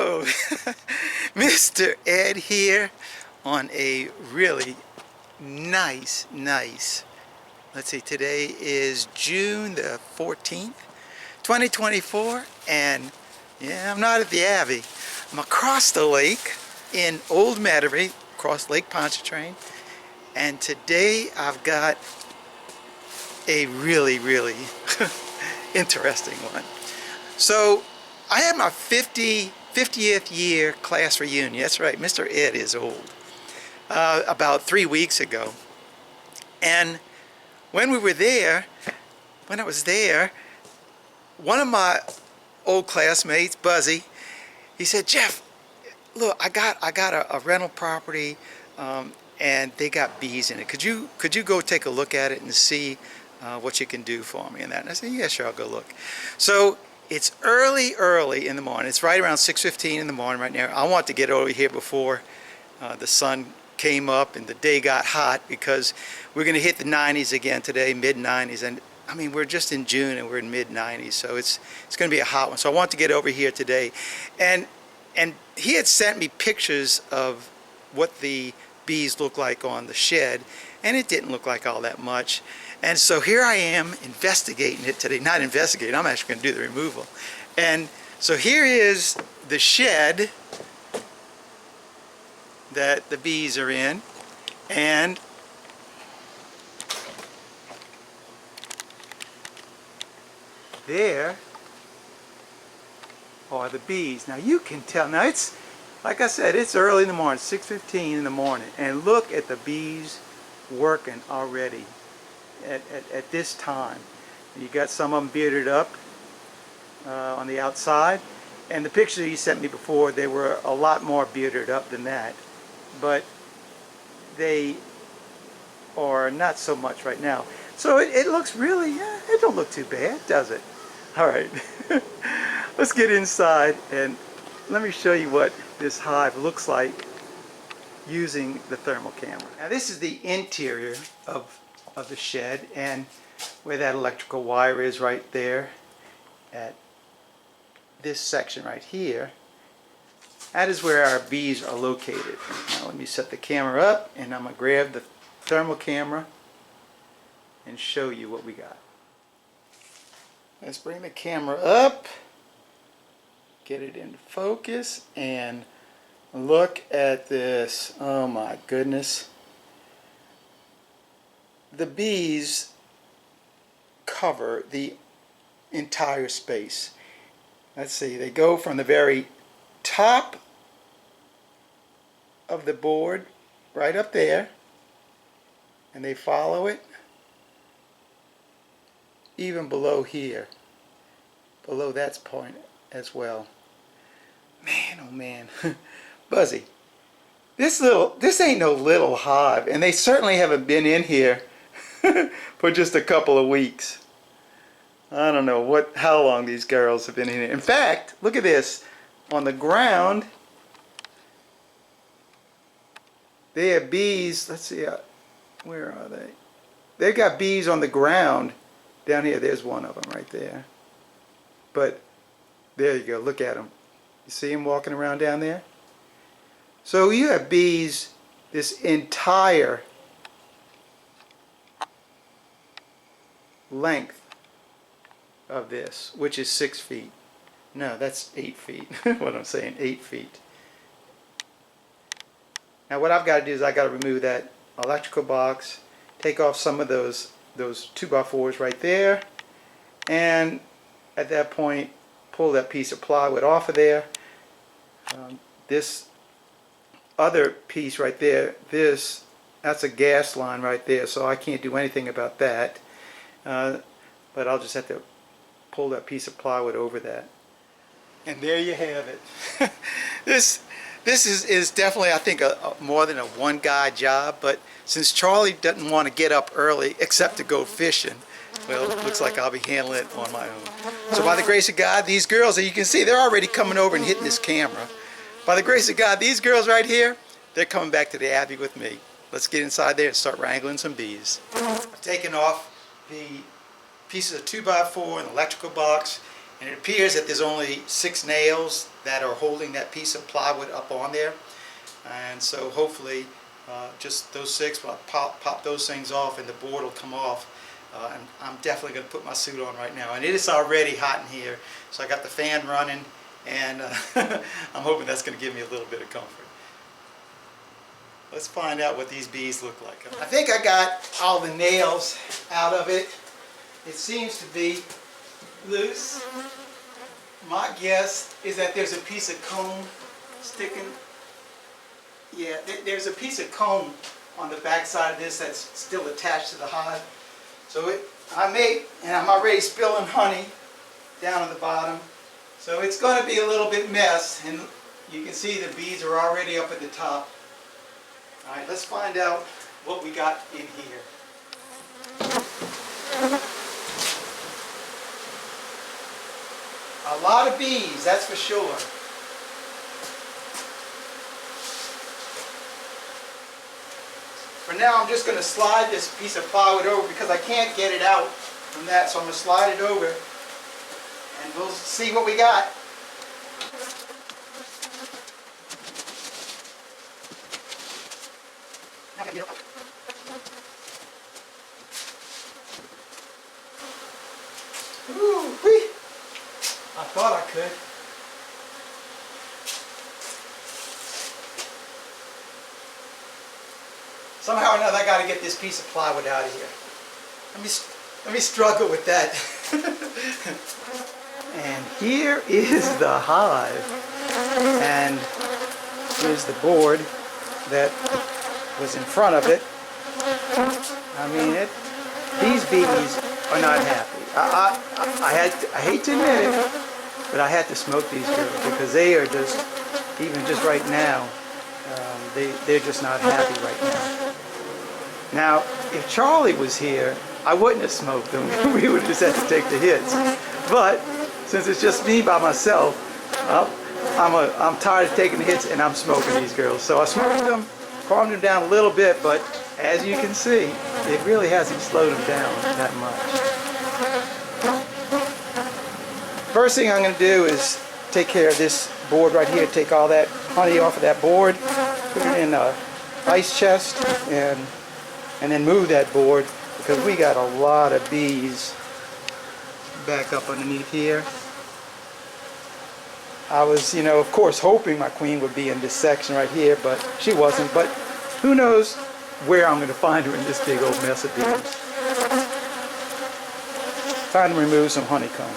So, Mr. Ed here on a really nice, let's see, today is June the 14th, 2024, and yeah, I'm not at the Abbey. I'm across the lake in Old Metairie, across Lake Pontchartrain, and today I've got a really interesting one. So, I had my 50th year class reunion. That's right, Mr. Ed is old. About 3 weeks ago. And when we were there, when I was there, one of my old classmates, Buzzy, he said, "Jeff, look, I got a rental property, and they got bees in it. Could you go take a look at it and see what you can do for me?" And that. And I said, "Yeah, sure, I'll go look." So it's early in the morning. It's right around 6:15 in the morning right now. I want to get over here before the sun came up and the day got hot, because we're going to hit the 90s again today, mid-90s. And I mean, we're just in June and we're in mid-90s, so it's going to be a hot one. So I want to get over here today. And he had sent me pictures of what the bees look like on the shed, and it didn't look like all that much. And so here I am investigating it today. Not investigating, I'm actually going to do the removal. And so here is the shed that the bees are in, and there are the bees. Now you can tell, now it's, like I said, it's early in the morning, 6:15 in the morning, and look at the bees working already at this time. You got some of them bearded up on the outside, and the picture you sent me before, they were a lot more bearded up than that, but they are not so much right now. So it looks really, yeah, it don't look too bad, does it? All right, let's get inside and let me show you what this hive looks like using the thermal camera. Now this is the interior of the shed, and where that electrical wire is right there at this section right here, that is where our bees are located. Now let me set the camera up, and I'm going to grab the thermal camera and show you what we got. Let's bring the camera up, get it into focus, and look at this. Oh my goodness. The bees cover the entire space. Let's see, they go from the very top of the board right up there, and they follow it even below here, below that point as well. Man, oh man. Buzzy, this ain't no little hive, and they certainly haven't been in here for just a couple of weeks. I don't know how long these girls have been in here. In fact, look at this. On the ground, they have bees. Let's see, where are they? They've got bees on the ground down here. There's one of them right there. But there you go. Look at them. You see them walking around down there? So you have bees this entire length of this, which is 6 feet. No, that's 8 feet. What I'm saying, 8 feet. Now what I've got to do is I got to remove that electrical box, take off some of those 2x4s right there, and at that point pull that piece of plywood off of there. This other piece right there, that's a gas line right there, so I can't do anything about that. But I'll just have to pull that piece of plywood over that. And there you have it. This is definitely, I think, more than a one-guy job, but since Charlie doesn't want to get up early except to go fishing, well, it looks like I'll be handling it on my own. So by the grace of God, these girls, as you can see, they're already coming over and hitting this camera. By the grace of God, these girls right here, they're coming back to the Abbey with me. Let's get inside there and start wrangling some bees. I've taken off the pieces of 2x4 and the electrical box, And it appears that there's only 6 nails that are holding that piece of plywood up on there. And so hopefully just those 6, will pop those things off and the board will come off. And I'm definitely going to put my suit on right now. And it is already hot in here, so I got the fan running, and I'm hoping that's going to give me a little bit of comfort. Let's find out what these bees look like. I think I got all the nails out of it. It seems to be loose. My guess is that there's a piece of comb sticking. Yeah, there's a piece of comb on the back side of this that's still attached to the hive. So I'm already spilling honey down on the bottom. So it's going to be a little bit mess, and you can see the bees are already up at the top. All right, let's find out what we got in here. A lot of bees, that's for sure. For now, I'm just going to slide this piece of plywood over because I can't get it out from that. So I'm going to slide it over and we'll see what we got. Ooh-wee. I thought I could. Somehow or another, I got to get this piece of plywood out of here. Let me struggle with that. And here is the hive. And here's the board that was in front of it. I mean, these bees are not happy. I hate to admit it, but I had to smoke these girls because they are just, even just right now, they're just not happy right now. Now, if Charlie was here, I wouldn't have smoked them. We would have just had to take the hits. But since it's just me by myself, I'm tired of taking the hits and I'm smoking these girls. So I smoked them, calmed them down a little bit, but as you can see, it really hasn't slowed them down that much. First thing I'm going to do is take care of this board right here, take all that honey off of that board, put it in an ice chest, and then move that board because we got a lot of bees back up underneath here. I was, of course, hoping my queen would be in this section right here, but she wasn't. But who knows where I'm going to find her in this big old mess of bees. Time to remove some honeycomb.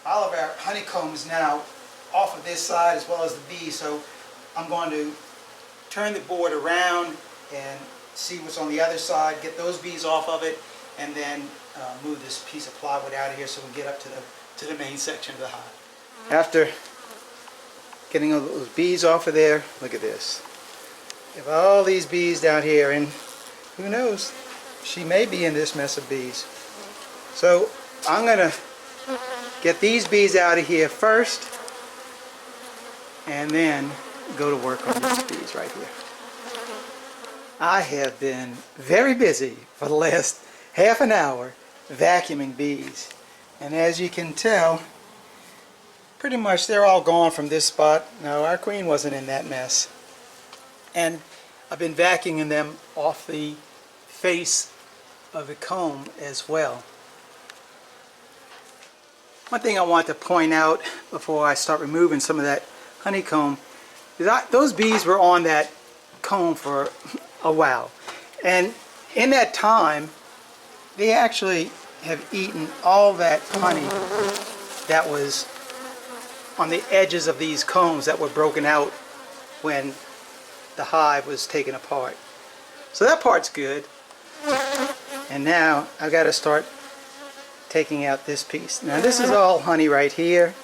All of our honeycombs now off of this side as well as the bees, so I'm going to turn the board around and see what's on the other side, get those bees off of it, and then move this piece of plywood out of here so we can get up to the main section of the hive. After getting all those bees off of there, look at this. We have all these bees down here, and who knows, she may be in this mess of bees. So I'm going to get these bees out of here first, and then go to work on these bees right here. I have been very busy for the last half an hour vacuuming bees, and as you can tell, pretty much they're all gone from this spot. No, our queen wasn't in that mess. And I've been vacuuming them off the face of the comb as well. One thing I want to point out before I start removing some of that honeycomb is those bees were on that comb for a while, and in that time they actually have eaten all that honey that was on the edges of these combs that were broken out when the hive was taken apart. So that part's good. And now I've got to start taking out this piece. Now this is all honey right here,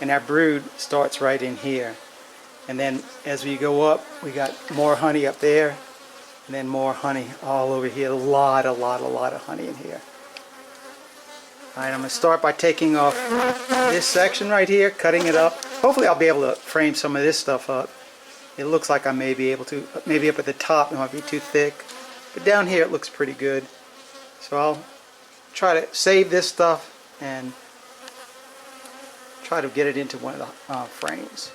and our brood starts right in here. And then as we go up, we got more honey up there, and then more honey all over here. A lot of honey in here. Alright, I'm going to start by taking off this section right here, cutting it up. Hopefully I'll be able to frame some of this stuff up. It looks like I may be able to. Maybe up at the top it might be too thick, but down here it looks pretty good. So I'll try to save this stuff and try to get it into one of the frames.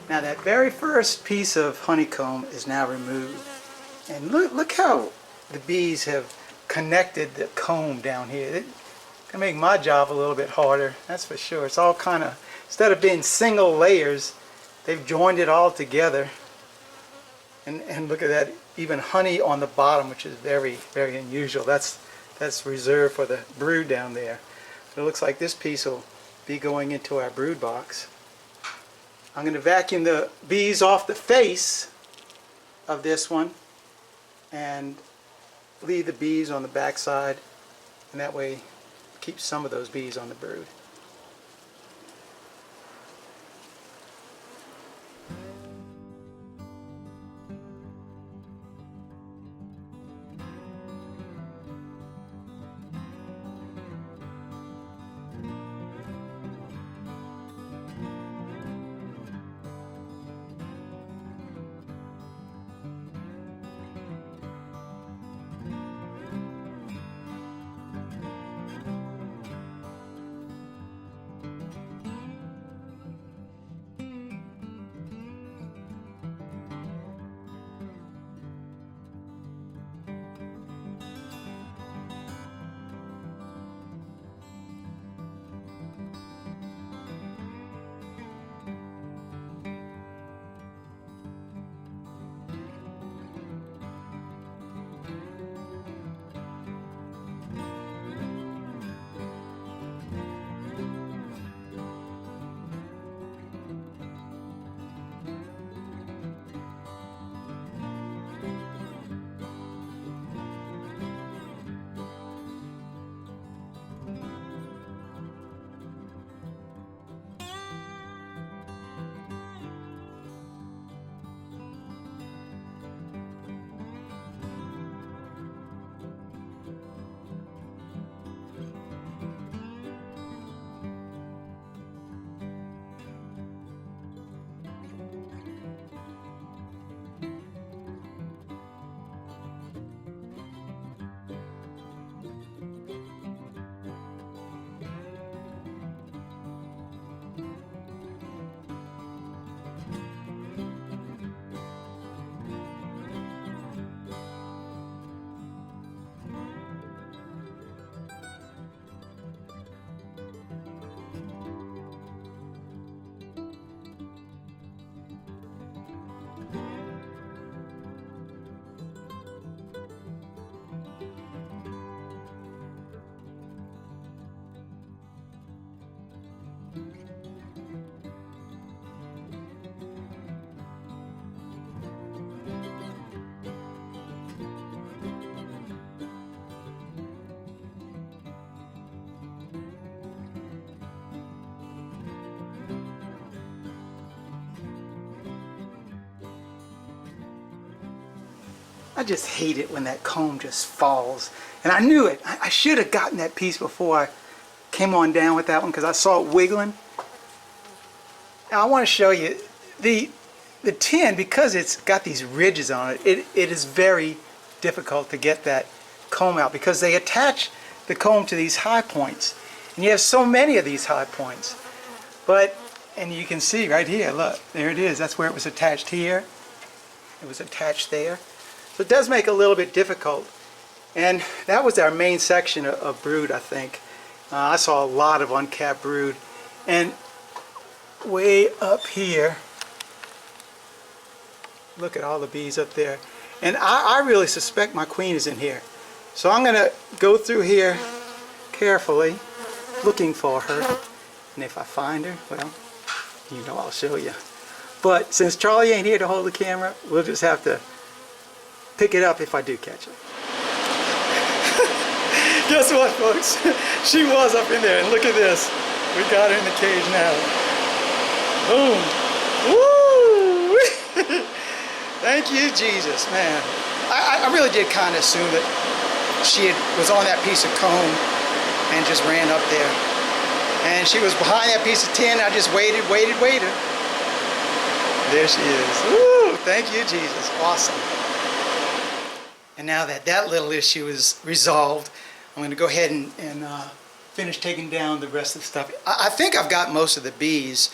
Now that very first piece of honeycomb is now removed. And look how the bees have connected the comb down here. It can make my job a little bit harder, that's for sure. It's all kind of, instead of being single layers, they've joined it all together. And look at that, even honey on the bottom, which is very, very unusual. That's reserved for the brood down there. It looks like this piece will be going into our brood box. I'm going to vacuum the bees off the face of this one and leave the bees on the back side, and that way keep some of those bees on the brood. I just hate it when that comb just falls. And I knew it. I should have gotten that piece before I came on down with that one because I saw it wiggling. Now I want to show you the tin, because it's got these ridges on it, it is very difficult to get that comb out because they attach the comb to these high points. And you have so many of these high points. But, and you can see right here, look, there it is. That's where it was attached here. It was attached there. So it does make it a little bit difficult. And that was our main section of brood, I think. I saw a lot of uncapped brood. And way up here, look at all the bees up there. And I really suspect my queen is in here. So I'm going to go through here carefully, looking for her. And if I find her, well, you know I'll show you. But since Charlie ain't here to hold the camera, we'll just have to pick it up if I do catch her. Guess what, folks? She was up in there, and look at this. We got her in the cage now. Boom. Woo! Thank you, Jesus, man. I really did kind of assume that she was on that piece of comb and just ran up there. And she was behind that piece of tin. I just waited. There she is. Woo! Thank you, Jesus. Awesome. And now that that little issue is resolved, I'm going to go ahead and finish taking down the rest of the stuff. I think I've got most of the bees.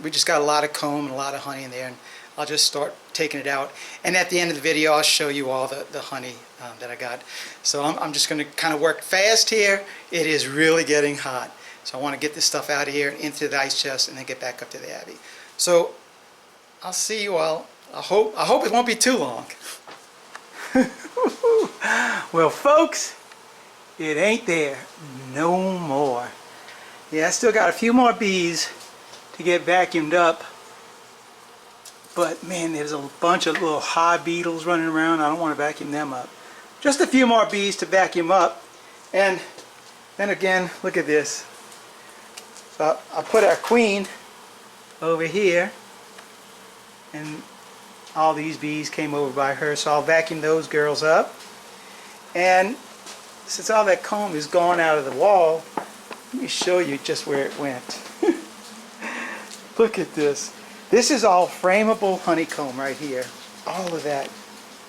We just got a lot of comb and a lot of honey in there, and I'll just start taking it out. And at the end of the video, I'll show you all the honey that I got. So I'm just going to kind of work fast here. It is really getting hot. So I want to get this stuff out of here into the ice chest and then get back up to the Abbey. So I'll see you all. I hope it won't be too long. Well, folks, it ain't there no more. Yeah, I still got a few more bees to get vacuumed up. But man, there's a bunch of little hive beetles running around. I don't want to vacuum them up. Just a few more bees to vacuum up. And then again, look at this. So I put our queen over here, and all these bees came over by her, so I'll vacuum those girls up. And since all that comb is gone out of the wall, let me show you just where it went. Look at this. This is all frameable honeycomb right here. All of that.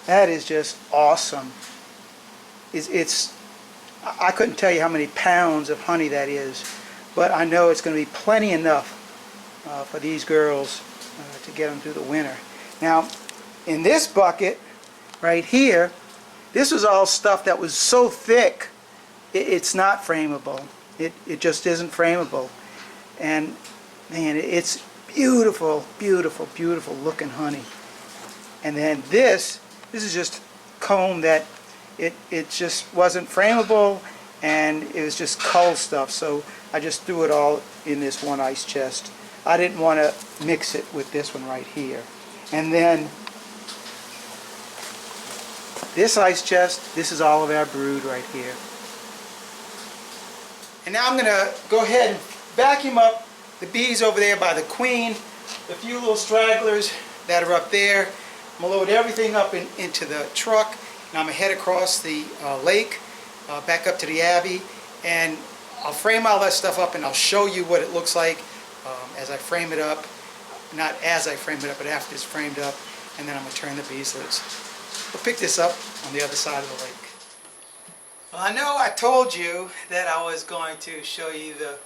That is just awesome. I couldn't tell you how many pounds of honey that is, but I know it's going to be plenty enough for these girls to get them through the winter. Now, in this bucket right here, this was all stuff that was so thick, it's not frameable. It just isn't frameable. And man, it's beautiful, beautiful, beautiful looking honey. And then this is just comb that it just wasn't frameable, and it was just cull stuff. So I just threw it all in this one ice chest. I didn't want to mix it with this one right here. And then this ice chest, this is all of our brood right here. And now I'm going to go ahead and vacuum up the bees over there by the queen, the few little stragglers that are up there. I'm going to load everything up into the truck, and I'm going to head across the lake, back up to the Abbey, and I'll frame all that stuff up and I'll show you what it looks like as I frame it up. Not as I frame it up, but after it's framed up, and then I'm going to turn the bees loose. We'll pick this up on the other side of the lake. Well, I know I told you that I was going to show you the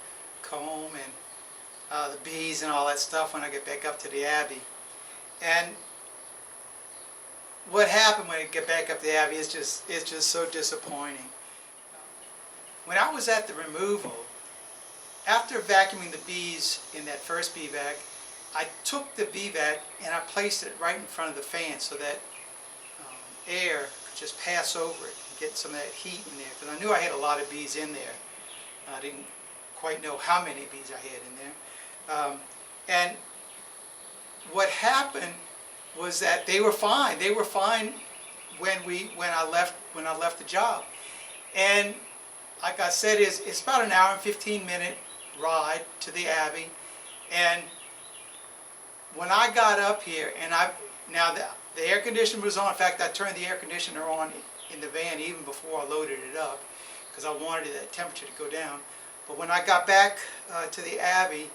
comb and the bees and all that stuff when I get back up to the Abbey. And what happened when I get back up to the Abbey is just so disappointing. When I was at the removal, after vacuuming the bees in that first bee vac, I took the bee vac and I placed it right in front of the fan so that air could just pass over it and get some of that heat in there, because I knew I had a lot of bees in there. I didn't quite know how many bees I had in there. And what happened was that they were fine. They were fine when I left the job. And like I said, it's about an hour and 15-minute ride to the Abbey. And when I got up here, and the air conditioner was on. In fact, I turned the air conditioner on in the van even before I loaded it up because I wanted that temperature to go down. But when I got back to the Abbey,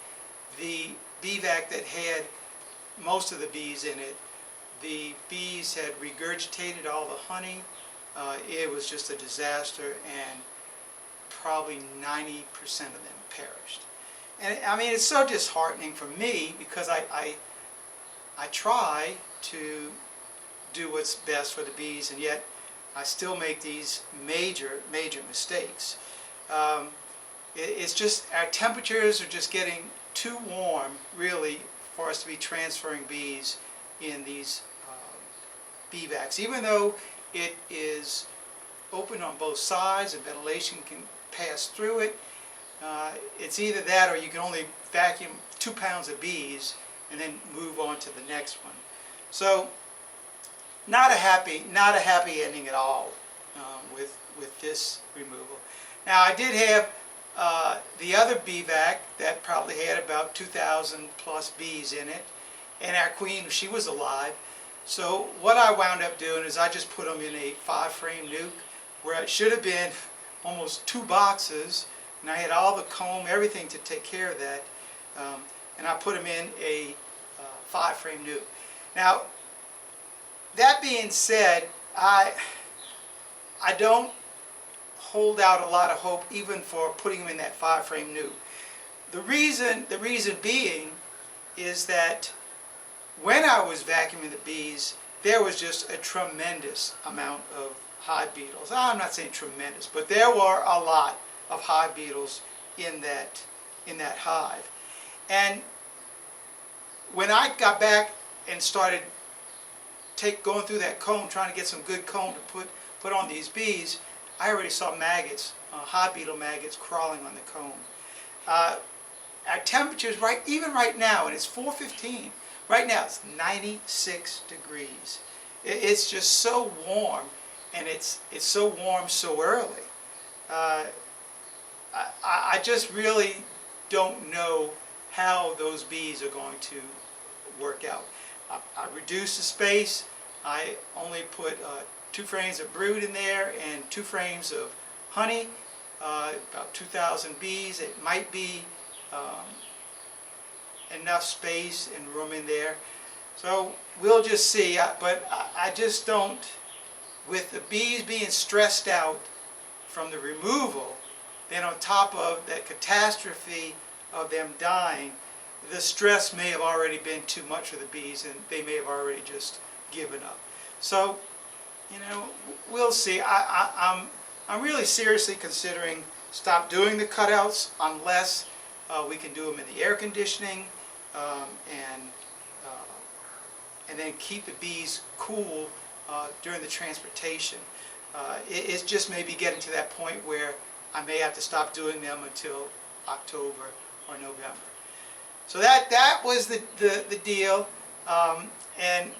the bee vac that had most of the bees in it, the bees had regurgitated all the honey. It was just a disaster, and probably 90% of them perished. And I mean, it's so disheartening for me because I try to do what's best for the bees, and yet I still make these major mistakes. It's just our temperatures are just getting too warm, really, for us to be transferring bees in these bee vacs. Even though it is open on both sides and ventilation can pass through it, it's either that or you can only vacuum 2 pounds of bees and then move on to the next one. So not a happy ending at all with this removal. Now I did have the other bee vac that probably had about 2,000 plus bees in it, and our queen, she was alive. So what I wound up doing is I just put them in a 5-frame nuke where it should have been almost 2 boxes, and I had all the comb, everything to take care of that, and I put them in a 5-frame nuke. Now, that being said, I don't hold out a lot of hope even for putting them in that 5-frame nuke. The reason being is that when I was vacuuming the bees, there was just a tremendous amount of hive beetles. I'm not saying tremendous, but there were a lot of hive beetles in that hive. And when I got back and started going through that comb, trying to get some good comb to put on these bees, I already saw maggots, hive beetle maggots crawling on the comb. Our temperatures, even right now, and it's 4:15. Right now it's 96 degrees. It's just so warm, and it's so warm so early. I just really don't know how those bees are going to work out. I reduced the space. I only put 2 frames of brood in there and 2 frames of honey, about 2,000 bees. It might be enough space and room in there. So we'll just see. But I just don't, with the bees being stressed out from the removal, then on top of that catastrophe of them dying, the stress may have already been too much for the bees, and they may have already just given up. So, we'll see. I'm really seriously considering stop doing the cutouts unless we can do them in the air conditioning, and then keep the bees cool during the transportation. It's just maybe getting to that point where I may have to stop doing them until October or November. So that was the deal, and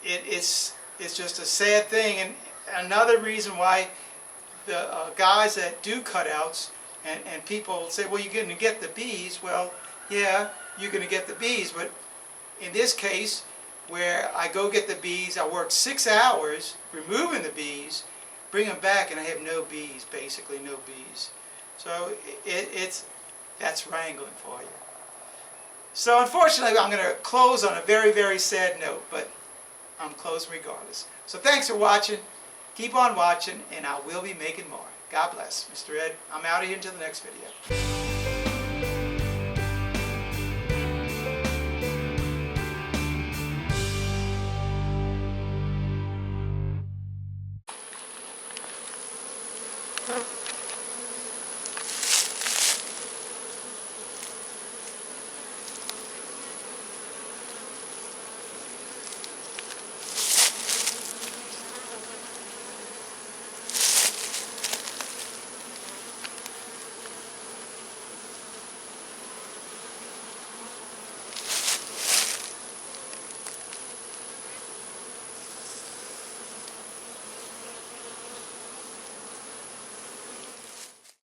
it's just a sad thing. And another reason why the guys that do cutouts and people say, well, you're going to get the bees. Well, yeah, you're going to get the bees, but in this case, where I go get the bees, I work 6 hours removing the bees, bring them back, and I have no bees, basically no bees. So that's wrangling for you. So unfortunately, I'm going to close on a very, very sad note, but I'm closing regardless. So thanks for watching. Keep on watching, and I will be making more. God bless. Mr. Ed, I'm out of here until the next video.